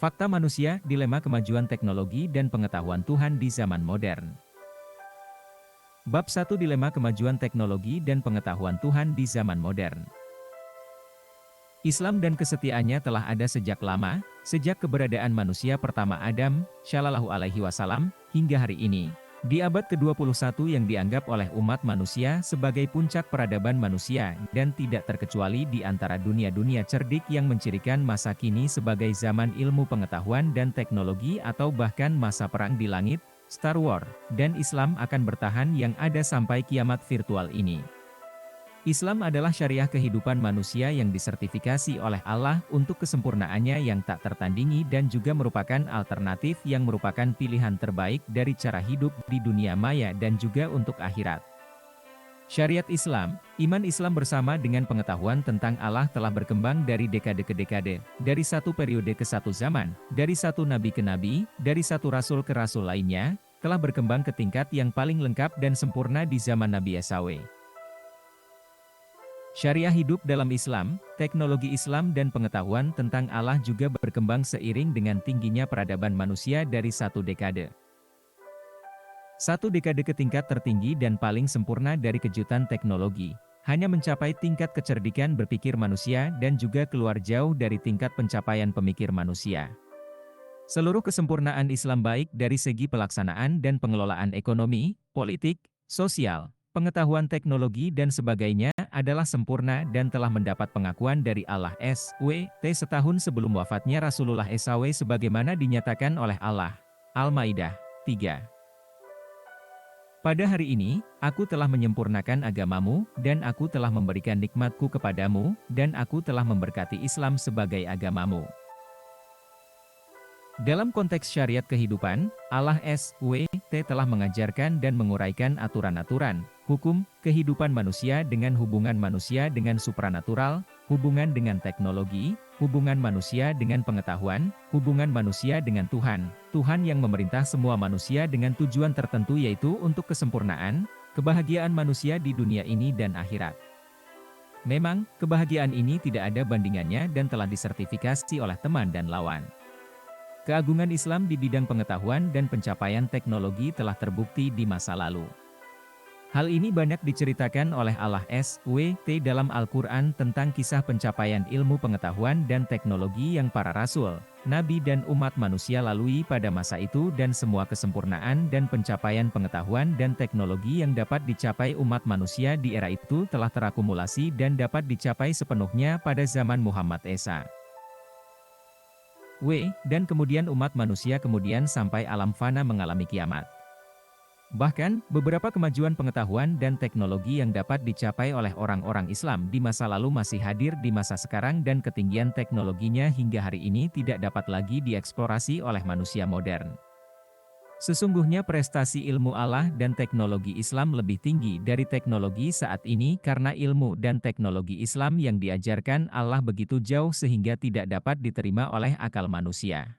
Fakta manusia, dilema kemajuan teknologi dan pengetahuan Tuhan di zaman modern. Bab 1 Dilema kemajuan teknologi dan pengetahuan Tuhan di zaman modern. Islam dan kesetiaannya telah ada sejak lama, sejak keberadaan manusia pertama Adam, Shallallahu Alaihi Wasallam, hingga hari ini. Di abad ke-21 yang dianggap oleh umat manusia sebagai puncak peradaban manusia, dan tidak terkecuali di antara dunia-dunia cerdik yang mencirikan masa kini sebagai zaman ilmu pengetahuan dan teknologi atau bahkan masa perang di langit, Star Wars, dan Islam akan bertahan yang ada sampai kiamat virtual ini. Islam adalah syariah kehidupan manusia yang disertifikasi oleh Allah untuk kesempurnaannya yang tak tertandingi dan juga merupakan alternatif yang merupakan pilihan terbaik dari cara hidup di dunia maya dan juga untuk akhirat. Syariat Islam, iman Islam bersama dengan pengetahuan tentang Allah telah berkembang dari dekade ke dekade, dari satu periode ke satu zaman, dari satu nabi ke nabi, dari satu rasul ke rasul lainnya, telah berkembang ke tingkat yang paling lengkap dan sempurna di zaman Nabi SAW. Syariah hidup dalam Islam, teknologi Islam dan pengetahuan tentang Allah juga berkembang seiring dengan tingginya peradaban manusia dari satu dekade. Satu dekade ke tingkat tertinggi dan paling sempurna dari kejutan teknologi, hanya mencapai tingkat kecerdikan berpikir manusia dan juga keluar jauh dari tingkat pencapaian pemikir manusia. Seluruh kesempurnaan Islam baik dari segi pelaksanaan dan pengelolaan ekonomi, politik, sosial, pengetahuan teknologi dan sebagainya adalah sempurna dan telah mendapat pengakuan dari Allah SWT setahun sebelum wafatnya Rasulullah SAW sebagaimana dinyatakan oleh Allah. Al-Maidah 3. Pada hari ini, aku telah menyempurnakan agamamu, dan aku telah memberikan nikmatku kepadamu, dan aku telah memberkati Islam sebagai agamamu. Dalam konteks syariat kehidupan, Allah SWT telah mengajarkan dan menguraikan aturan-aturan, hukum, kehidupan manusia dengan hubungan manusia dengan supranatural, hubungan dengan teknologi, hubungan manusia dengan pengetahuan, hubungan manusia dengan Tuhan, Tuhan yang memerintah semua manusia dengan tujuan tertentu yaitu untuk kesempurnaan, kebahagiaan manusia di dunia ini dan akhirat. Memang, kebahagiaan ini tidak ada bandingannya dan telah disertifikasi oleh teman dan lawan. Keagungan Islam di bidang pengetahuan dan pencapaian teknologi telah terbukti di masa lalu. Hal ini banyak diceritakan oleh Allah SWT dalam Al-Quran tentang kisah pencapaian ilmu pengetahuan dan teknologi yang para rasul, nabi dan umat manusia lalui pada masa itu dan semua kesempurnaan dan pencapaian pengetahuan dan teknologi yang dapat dicapai umat manusia di era itu telah terakumulasi dan dapat dicapai sepenuhnya pada zaman Muhammad Esa. Dan kemudian umat manusia kemudian sampai alam fana mengalami kiamat. Bahkan, beberapa kemajuan pengetahuan dan teknologi yang dapat dicapai oleh orang-orang Islam di masa lalu masih hadir di masa sekarang dan ketinggian teknologinya hingga hari ini tidak dapat lagi dieksplorasi oleh manusia modern. Sesungguhnya prestasi ilmu Allah dan teknologi Islam lebih tinggi dari teknologi saat ini karena ilmu dan teknologi Islam yang diajarkan Allah begitu jauh sehingga tidak dapat diterima oleh akal manusia.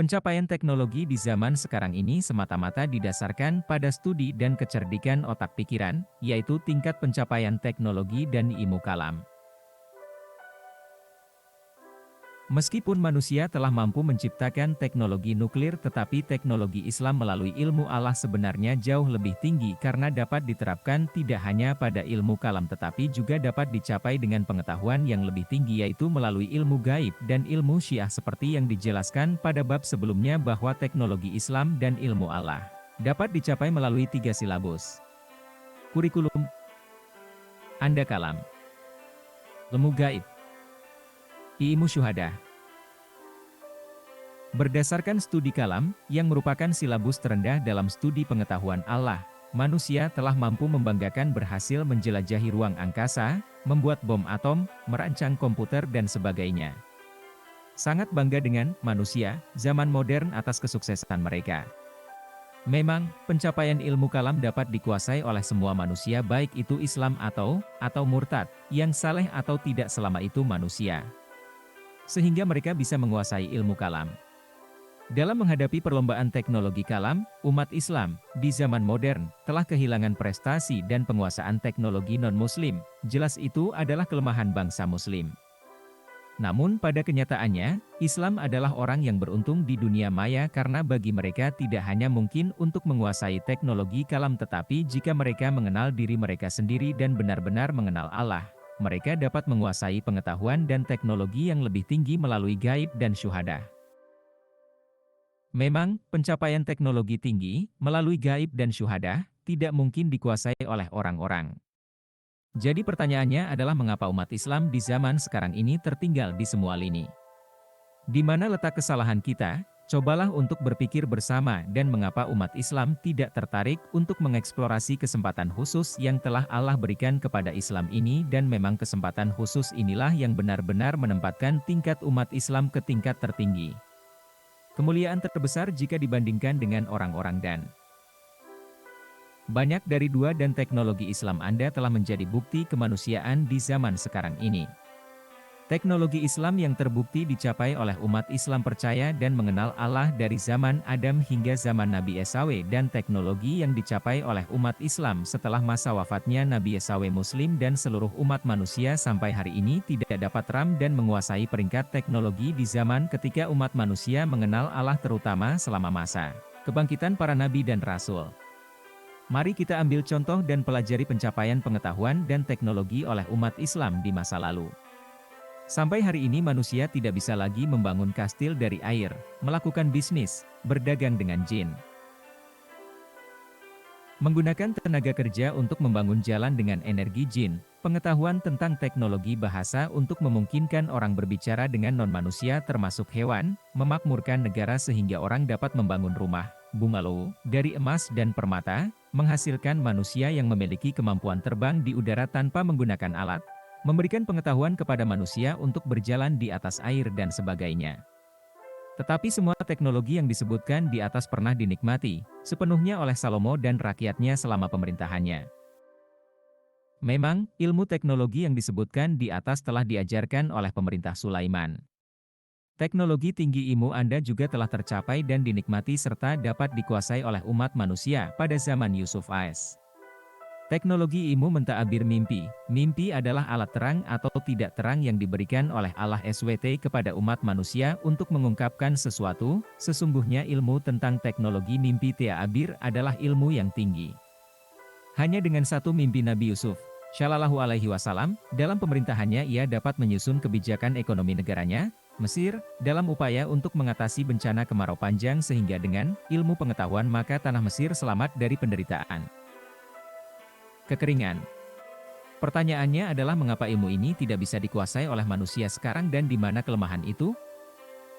Pencapaian teknologi di zaman sekarang ini semata-mata didasarkan pada studi dan kecerdikan otak pikiran, yaitu tingkat pencapaian teknologi dan ilmu kalam. Meskipun manusia telah mampu menciptakan teknologi nuklir tetapi teknologi Islam melalui ilmu Allah sebenarnya jauh lebih tinggi karena dapat diterapkan tidak hanya pada ilmu kalam tetapi juga dapat dicapai dengan pengetahuan yang lebih tinggi yaitu melalui ilmu gaib dan ilmu syiah seperti yang dijelaskan pada bab sebelumnya bahwa teknologi Islam dan ilmu Allah dapat dicapai melalui 3 silabus. Kurikulum Anda kalam, ilmu gaib, ilmu syuhada. Berdasarkan studi kalam, yang merupakan silabus terendah dalam studi pengetahuan Allah, manusia telah mampu membanggakan berhasil menjelajahi ruang angkasa, membuat bom atom, merancang komputer dan sebagainya. Sangat bangga dengan manusia zaman modern atas kesuksesan mereka. Memang, pencapaian ilmu kalam dapat dikuasai oleh semua manusia baik itu Islam atau murtad, yang saleh atau tidak selama itu manusia. Sehingga mereka bisa menguasai ilmu kalam. Dalam menghadapi perlombaan teknologi kalam, umat Islam, di zaman modern, telah kehilangan prestasi dan penguasaan teknologi non-muslim, jelas itu adalah kelemahan bangsa muslim. Namun pada kenyataannya, Islam adalah orang yang beruntung di dunia maya karena bagi mereka tidak hanya mungkin untuk menguasai teknologi kalam tetapi jika mereka mengenal diri mereka sendiri dan benar-benar mengenal Allah, mereka dapat menguasai pengetahuan dan teknologi yang lebih tinggi melalui gaib dan syuhada. Memang, pencapaian teknologi tinggi, melalui gaib dan syuhada, tidak mungkin dikuasai oleh orang-orang. Jadi pertanyaannya adalah mengapa umat Islam di zaman sekarang ini tertinggal di semua lini. Di mana letak kesalahan kita? Cobalah untuk berpikir bersama dan mengapa umat Islam tidak tertarik untuk mengeksplorasi kesempatan khusus yang telah Allah berikan kepada Islam ini dan memang kesempatan khusus inilah yang benar-benar menempatkan tingkat umat Islam ke tingkat tertinggi. Kemuliaan terbesar jika dibandingkan dengan orang-orang dan banyak dari dua dan teknologi Islam Anda telah menjadi bukti kemanusiaan di zaman sekarang ini. Teknologi Islam yang terbukti dicapai oleh umat Islam percaya dan mengenal Allah dari zaman Adam hingga zaman Nabi SAW dan teknologi yang dicapai oleh umat Islam setelah masa wafatnya Nabi SAW Muslim dan seluruh umat manusia sampai hari ini tidak dapat ram dan menguasai peringkat teknologi di zaman ketika umat manusia mengenal Allah terutama selama masa kebangkitan para Nabi dan Rasul. Mari kita ambil contoh dan pelajari pencapaian pengetahuan dan teknologi oleh umat Islam di masa lalu. Sampai hari ini manusia tidak bisa lagi membangun kastil dari air, melakukan bisnis, berdagang dengan jin. Menggunakan tenaga kerja untuk membangun jalan dengan energi jin, pengetahuan tentang teknologi bahasa untuk memungkinkan orang berbicara dengan non-manusia termasuk hewan, memakmurkan negara sehingga orang dapat membangun rumah, bungalow, dari emas dan permata, menghasilkan manusia yang memiliki kemampuan terbang di udara tanpa menggunakan alat, memberikan pengetahuan kepada manusia untuk berjalan di atas air dan sebagainya. Tetapi semua teknologi yang disebutkan di atas pernah dinikmati sepenuhnya oleh Salomo dan rakyatnya selama pemerintahannya. Memang, ilmu teknologi yang disebutkan di atas telah diajarkan oleh pemerintah Sulaiman. Teknologi tinggi ilmu Anda juga telah tercapai dan dinikmati serta dapat dikuasai oleh umat manusia pada zaman Yusuf AS. Teknologi ilmu mentadbir mimpi. Mimpi adalah alat terang atau tidak terang yang diberikan oleh Allah SWT kepada umat manusia untuk mengungkapkan sesuatu. Sesungguhnya ilmu tentang teknologi mimpi ta'abir adalah ilmu yang tinggi. Hanya dengan satu mimpi Nabi Yusuf Shallallahu Alaihi Wasallam, dalam pemerintahannya ia dapat menyusun kebijakan ekonomi negaranya, Mesir, dalam upaya untuk mengatasi bencana kemarau panjang sehingga dengan ilmu pengetahuan maka tanah Mesir selamat dari penderitaan kekeringan. Pertanyaannya adalah mengapa ilmu ini tidak bisa dikuasai oleh manusia sekarang dan di mana kelemahan itu?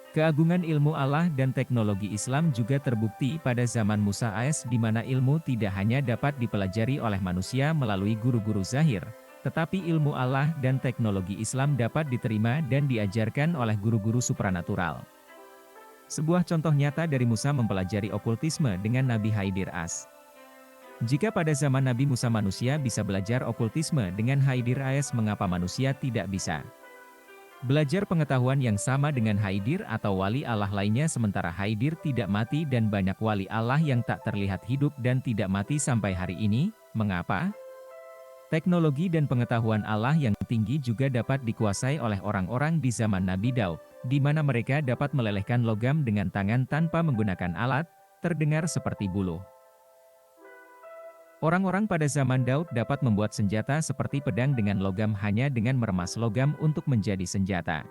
Keagungan ilmu Allah dan teknologi Islam juga terbukti pada zaman Musa AS di mana ilmu tidak hanya dapat dipelajari oleh manusia melalui guru-guru zahir, tetapi ilmu Allah dan teknologi Islam dapat diterima dan diajarkan oleh guru-guru supranatural. Sebuah contoh nyata dari Musa mempelajari okultisme dengan Nabi Khidir AS. Jika pada zaman Nabi Musa manusia bisa belajar okultisme dengan Khidir AS, mengapa manusia tidak bisa belajar pengetahuan yang sama dengan Khidir atau wali Allah lainnya sementara Khidir tidak mati dan banyak wali Allah yang tak terlihat hidup dan tidak mati sampai hari ini? Mengapa? Teknologi dan pengetahuan Allah yang tinggi juga dapat dikuasai oleh orang-orang di zaman Nabi Daud, di mana mereka dapat melelehkan logam dengan tangan tanpa menggunakan alat, terdengar seperti buluh. Orang-orang pada zaman Daud dapat membuat senjata seperti pedang dengan logam hanya dengan meremas logam untuk menjadi senjata.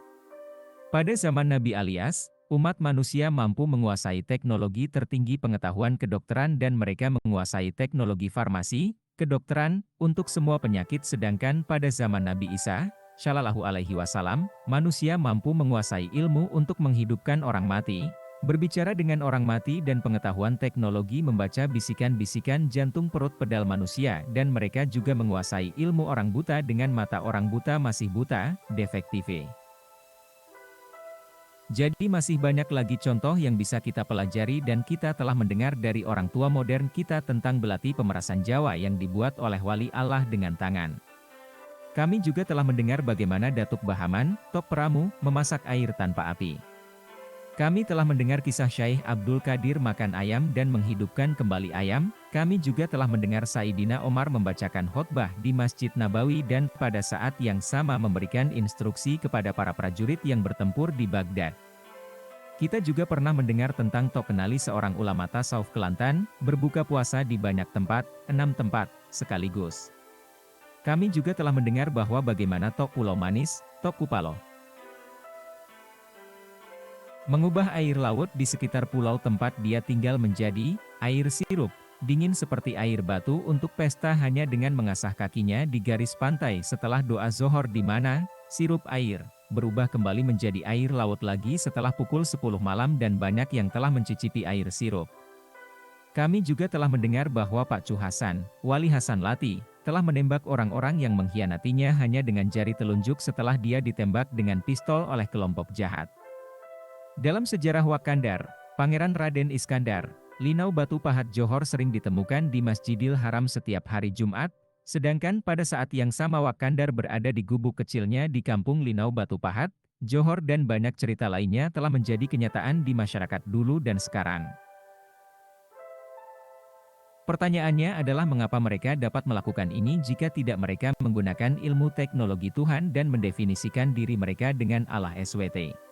Pada zaman Nabi Ilyas, umat manusia mampu menguasai teknologi tertinggi pengetahuan kedokteran dan mereka menguasai teknologi farmasi, kedokteran, untuk semua penyakit sedangkan pada zaman Nabi Isa, Shallallahu Alaihi Wasallam, manusia mampu menguasai ilmu untuk menghidupkan orang mati, berbicara dengan orang mati dan pengetahuan teknologi membaca bisikan-bisikan jantung perut pedal manusia dan mereka juga menguasai ilmu orang buta dengan mata orang buta masih buta, defektif. Jadi masih banyak lagi contoh yang bisa kita pelajari dan kita telah mendengar dari orang tua modern kita tentang belati pemerasan Jawa yang dibuat oleh wali Allah dengan tangan. Kami juga telah mendengar bagaimana Datuk Bahaman, Tok Pramu, memasak air tanpa api. Kami telah mendengar kisah Syaikh Abdul Qadir makan ayam dan menghidupkan kembali ayam. Kami juga telah mendengar Sayyidina Omar membacakan khotbah di Masjid Nabawi dan pada saat yang sama memberikan instruksi kepada para prajurit yang bertempur di Baghdad. Kita juga pernah mendengar tentang Tok Kenali, seorang ulama tasawuf Kelantan, berbuka puasa di banyak tempat, 6 tempat, sekaligus. Kami juga telah mendengar bahwa bagaimana Tok Pulau Manis, Tok Kupalo, mengubah air laut di sekitar pulau tempat dia tinggal menjadi air sirup, dingin seperti air batu untuk pesta hanya dengan mengasah kakinya di garis pantai setelah doa zohor, di mana sirup air berubah kembali menjadi air laut lagi setelah pukul 10 malam dan banyak yang telah mencicipi air sirup. Kami juga telah mendengar bahwa Pak Cu Hasan, Wali Hasan Lati, telah menembak orang-orang yang mengkhianatinya hanya dengan jari telunjuk setelah dia ditembak dengan pistol oleh kelompok jahat. Dalam sejarah Wakandar, Pangeran Raden Iskandar, Linau Batu Pahat Johor sering ditemukan di Masjidil Haram setiap hari Jumat, sedangkan pada saat yang sama Wakandar berada di gubuk kecilnya di kampung Linau Batu Pahat, Johor, dan banyak cerita lainnya telah menjadi kenyataan di masyarakat dulu dan sekarang. Pertanyaannya adalah mengapa mereka dapat melakukan ini jika tidak mereka menggunakan ilmu teknologi Tuhan dan mendefinisikan diri mereka dengan Allah SWT.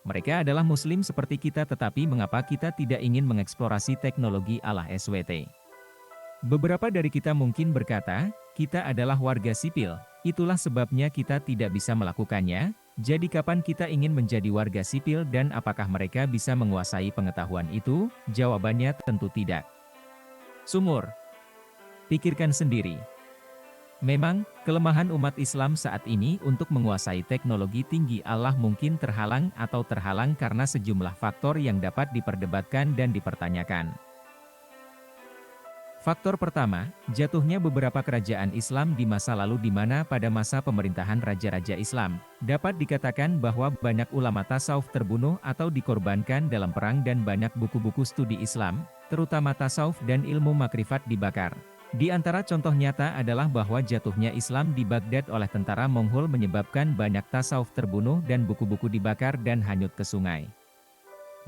Mereka adalah Muslim seperti kita, tetapi mengapa kita tidak ingin mengeksplorasi teknologi Allah SWT? Beberapa dari kita mungkin berkata, kita adalah warga sipil, itulah sebabnya kita tidak bisa melakukannya. Jadi kapan kita ingin menjadi warga sipil dan apakah mereka bisa menguasai pengetahuan itu? Jawabannya tentu tidak. Sumur. Pikirkan sendiri. Memang, kelemahan umat Islam saat ini untuk menguasai teknologi tinggi Allah mungkin terhalang karena sejumlah faktor yang dapat diperdebatkan dan dipertanyakan. Faktor pertama, jatuhnya beberapa kerajaan Islam di masa lalu, di mana pada masa pemerintahan raja-raja Islam, dapat dikatakan bahwa banyak ulama tasawuf terbunuh atau dikorbankan dalam perang dan banyak buku-buku studi Islam, terutama tasawuf dan ilmu makrifat, dibakar. Di antara contoh nyata adalah bahwa jatuhnya Islam di Baghdad oleh tentara Monghol menyebabkan banyak tasawuf terbunuh dan buku-buku dibakar dan hanyut ke sungai.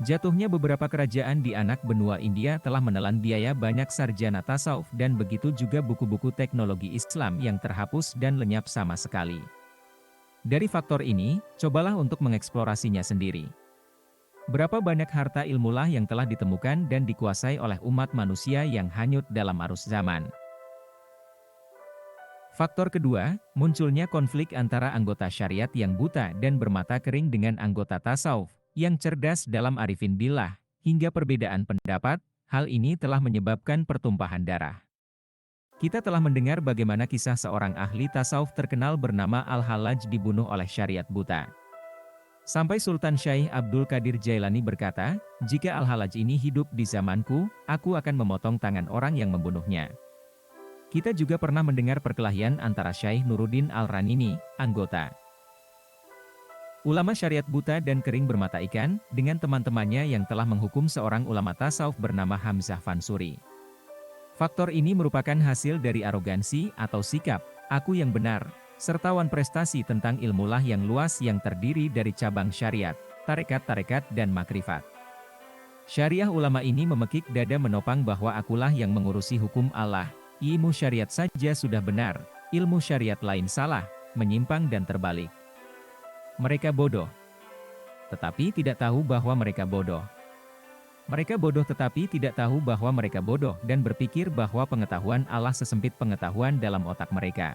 Jatuhnya beberapa kerajaan di anak benua India telah menelan biaya banyak sarjana tasawuf dan begitu juga buku-buku teknologi Islam yang terhapus dan lenyap sama sekali. Dari faktor ini, cobalah untuk mengeksplorasinya sendiri. Berapa banyak harta ilmulah yang telah ditemukan dan dikuasai oleh umat manusia yang hanyut dalam arus zaman. Faktor kedua, munculnya konflik antara anggota syariat yang buta dan bermata kering dengan anggota tasawuf yang cerdas dalam arifin billah, hingga perbedaan pendapat. Hal ini telah menyebabkan pertumpahan darah. Kita telah mendengar bagaimana kisah seorang ahli tasawuf terkenal bernama Al-Hallaj dibunuh oleh syariat buta. Sampai Sultan Syaikh Abdul Qadir Jailani berkata, jika Al-Hallaj ini hidup di zamanku, aku akan memotong tangan orang yang membunuhnya. Kita juga pernah mendengar perkelahian antara Syaikh Nuruddin Al-Ranini, anggota ulama syariat buta dan kering bermata ikan, dengan teman-temannya yang telah menghukum seorang ulama tasawuf bernama Hamzah Fansuri. Faktor ini merupakan hasil dari arogansi atau sikap, aku yang benar, sertawan prestasi tentang ilmulah yang luas yang terdiri dari cabang syariat, tarekat-tarekat dan makrifat. Syariah ulama ini memekik dada menopang bahwa akulah yang mengurusi hukum Allah, ilmu syariat saja sudah benar, ilmu syariat lain salah, menyimpang dan terbalik. Mereka bodoh. Tetapi tidak tahu bahwa mereka bodoh. Mereka bodoh tetapi tidak tahu bahwa mereka bodoh dan berpikir bahwa pengetahuan Allah sesempit pengetahuan dalam otak mereka.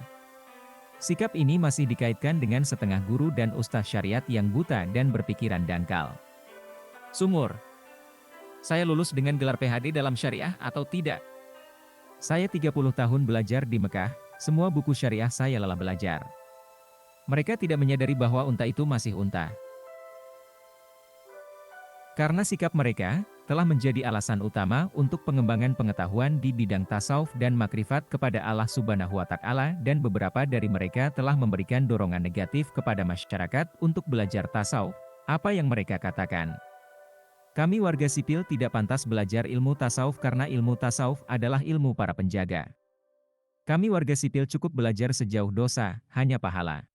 Sikap ini masih dikaitkan dengan setengah guru dan ustaz syariat yang buta dan berpikiran dangkal. Sumur. Saya lulus dengan gelar PhD dalam syariah atau tidak? Saya 30 tahun belajar di Mekah, semua buku syariah saya lelah belajar. Mereka tidak menyadari bahwa unta itu masih unta. Karena sikap mereka telah menjadi alasan utama untuk pengembangan pengetahuan di bidang tasawuf dan makrifat kepada Allah Subhanahu wa Ta'ala, dan beberapa dari mereka telah memberikan dorongan negatif kepada masyarakat untuk belajar tasawuf. Apa yang mereka katakan? Kami warga sipil tidak pantas belajar ilmu tasawuf karena ilmu tasawuf adalah ilmu para penjaga. Kami warga sipil cukup belajar sejauh dosa, hanya pahala.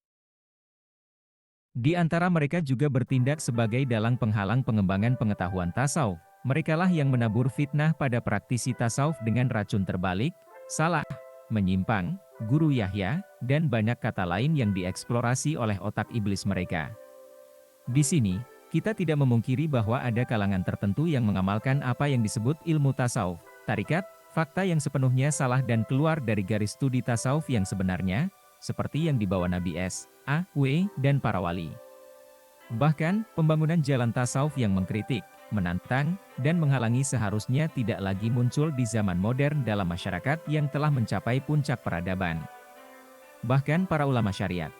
Di antara mereka juga bertindak sebagai dalang penghalang pengembangan pengetahuan tasawuf. Merekalah yang menabur fitnah pada praktisi tasawuf dengan racun terbalik, salah, menyimpang, guru Yahya, dan banyak kata lain yang dieksplorasi oleh otak iblis mereka. Di sini, kita tidak memungkiri bahwa ada kalangan tertentu yang mengamalkan apa yang disebut ilmu tasawuf, tarikat, fakta yang sepenuhnya salah dan keluar dari garis studi tasawuf yang sebenarnya, seperti yang dibawa Nabi S.A.W. dan para wali. Bahkan, pembangunan jalan tasawuf yang mengkritik, menantang, dan menghalangi seharusnya tidak lagi muncul di zaman modern dalam masyarakat yang telah mencapai puncak peradaban. Bahkan para ulama syariat,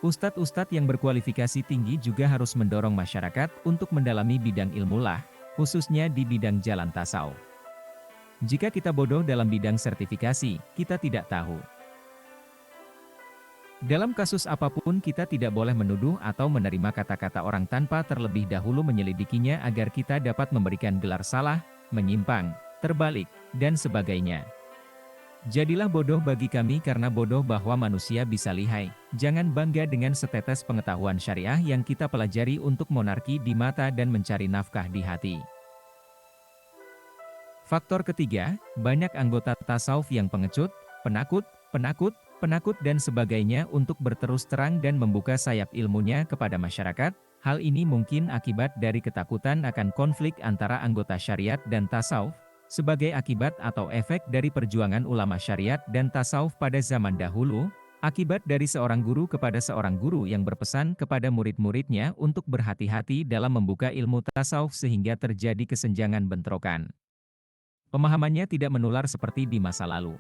ustadz-ustadz yang berkualifikasi tinggi juga harus mendorong masyarakat untuk mendalami bidang ilmulah, khususnya di bidang jalan tasawuf. Jika kita bodoh dalam bidang sertifikasi, kita tidak tahu. Dalam kasus apapun kita tidak boleh menuduh atau menerima kata-kata orang tanpa terlebih dahulu menyelidikinya agar kita dapat memberikan gelar salah, menyimpang, terbalik, dan sebagainya. Jadilah bodoh bagi kami karena bodoh bahwa manusia bisa lihai. Jangan bangga dengan setetes pengetahuan syariah yang kita pelajari untuk monarki di mata dan mencari nafkah di hati. Faktor ketiga, banyak anggota tasawuf yang pengecut, penakut dan sebagainya untuk berterus terang dan membuka sayap ilmunya kepada masyarakat. Hal ini mungkin akibat dari ketakutan akan konflik antara anggota syariat dan tasawuf, sebagai akibat atau efek dari perjuangan ulama syariat dan tasawuf pada zaman dahulu, akibat dari seorang guru kepada seorang guru yang berpesan kepada murid-muridnya untuk berhati-hati dalam membuka ilmu tasawuf sehingga terjadi kesenjangan bentrokan. Pemahamannya tidak menular seperti di masa lalu.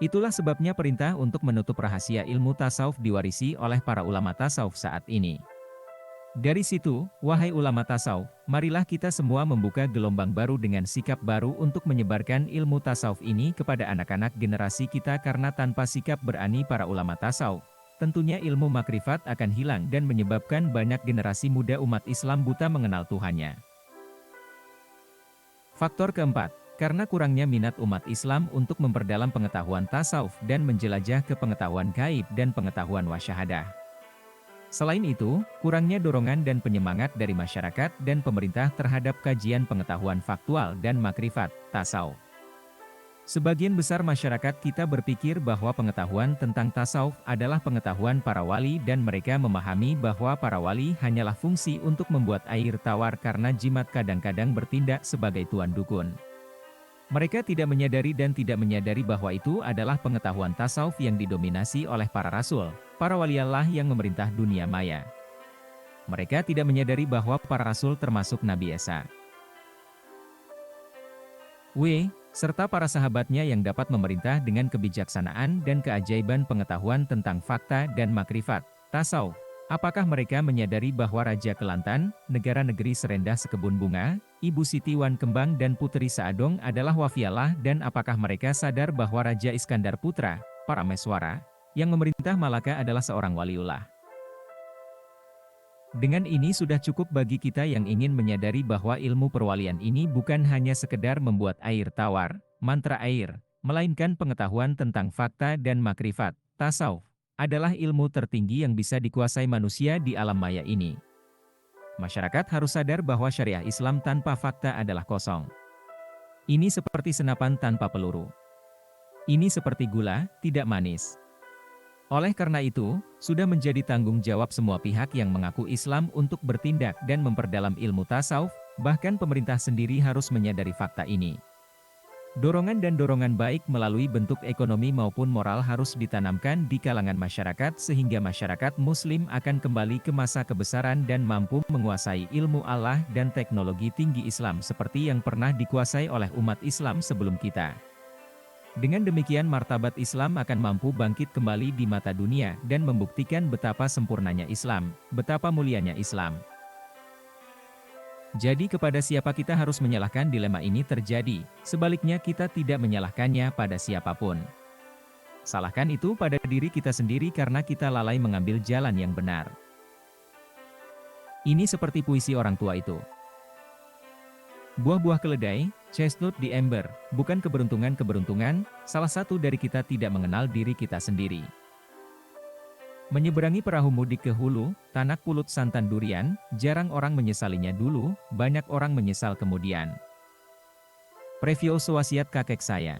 Itulah sebabnya perintah untuk menutup rahasia ilmu tasawuf diwarisi oleh para ulama tasawuf saat ini. Dari situ, wahai ulama tasawuf, marilah kita semua membuka gelombang baru dengan sikap baru untuk menyebarkan ilmu tasawuf ini kepada anak-anak generasi kita karena tanpa sikap berani para ulama tasawuf, tentunya ilmu makrifat akan hilang dan menyebabkan banyak generasi muda umat Islam buta mengenal Tuhannya. Faktor keempat, karena kurangnya minat umat Islam untuk memperdalam pengetahuan tasawuf dan menjelajah ke pengetahuan gaib dan pengetahuan wasyahadah. Selain itu, kurangnya dorongan dan penyemangat dari masyarakat dan pemerintah terhadap kajian pengetahuan faktual dan makrifat, tasawuf. Sebagian besar masyarakat kita berpikir bahwa pengetahuan tentang tasawuf adalah pengetahuan para wali dan mereka memahami bahwa para wali hanyalah fungsi untuk membuat air tawar karena jimat kadang-kadang bertindak sebagai tuan dukun. Mereka tidak menyadari bahwa itu adalah pengetahuan tasawuf yang didominasi oleh para rasul, para wali Allah yang memerintah dunia maya. Mereka tidak menyadari bahwa para rasul termasuk Nabi Isa, serta para sahabatnya yang dapat memerintah dengan kebijaksanaan dan keajaiban pengetahuan tentang fakta dan makrifat, tasawuf. Apakah mereka menyadari bahwa Raja Kelantan, negara-negeri serendah sekebun bunga, Ibu Siti Wan Kembang dan Putri Saadong adalah wafialah dan apakah mereka sadar bahwa Raja Iskandar Putra, Parameswara, yang memerintah Malaka adalah seorang waliullah? Dengan ini sudah cukup bagi kita yang ingin menyadari bahwa ilmu perwalian ini bukan hanya sekedar membuat air tawar, mantra air, melainkan pengetahuan tentang fakta dan makrifat, tasawuf, adalah ilmu tertinggi yang bisa dikuasai manusia di alam maya ini. Masyarakat harus sadar bahwa syariah Islam tanpa fakta adalah kosong. Ini seperti senapan tanpa peluru. Ini seperti gula, tidak manis. Oleh karena itu, sudah menjadi tanggung jawab semua pihak yang mengaku Islam untuk bertindak dan memperdalam ilmu tasawuf, bahkan pemerintah sendiri harus menyadari fakta ini. Dorongan dan dorongan baik melalui bentuk ekonomi maupun moral harus ditanamkan di kalangan masyarakat sehingga masyarakat muslim akan kembali ke masa kebesaran dan mampu menguasai ilmu Allah dan teknologi tinggi Islam seperti yang pernah dikuasai oleh umat Islam sebelum kita. Dengan demikian martabat Islam akan mampu bangkit kembali di mata dunia dan membuktikan betapa sempurnanya Islam, betapa mulianya Islam. Jadi kepada siapa kita harus menyalahkan dilema ini terjadi, sebaliknya kita tidak menyalahkannya pada siapapun. Salahkan itu pada diri kita sendiri karena kita lalai mengambil jalan yang benar. Ini seperti puisi orang tua itu. Buah-buah keledai, chestnut di ember, bukan keberuntungan-keberuntungan, salah satu dari kita tidak mengenal diri kita sendiri. Menyeberangi perahu mudik ke Hulu, Tanak Pulut santan durian, jarang orang menyesalinya dulu, banyak orang menyesal kemudian. Preview wasiat kakek saya.